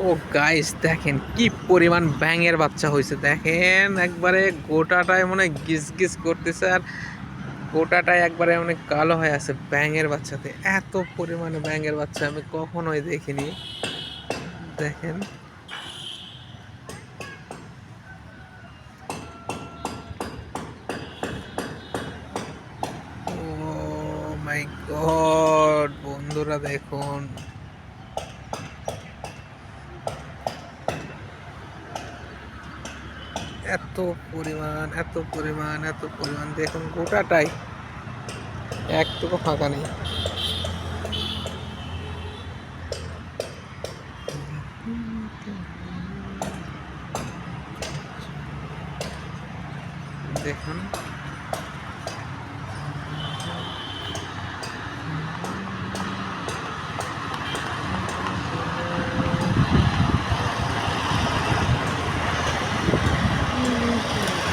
তো গাইস দেখেন কি পরিমাণ ব্যাঙের বাচ্চা হয়েছে, দেখেন একবারে গোটাটাই মনে হয় গিজ গিজ করতেছে, আর গোটাটাই একবারে অনেক কালো হয়ে আছে ব্যাঙের বাচ্চাতে। এত পরিমাণে ব্যাঙের বাচ্চা আমি কখনোই দেখিনি। দেখেন, ও মাই গড বন্ধুরা দেখুন, এত পরিমাণ এত পরিমাণ এত পরিমাণ, দেখুন গোটাটাই, একটুকু ফাঁকা নেই। দেখুন।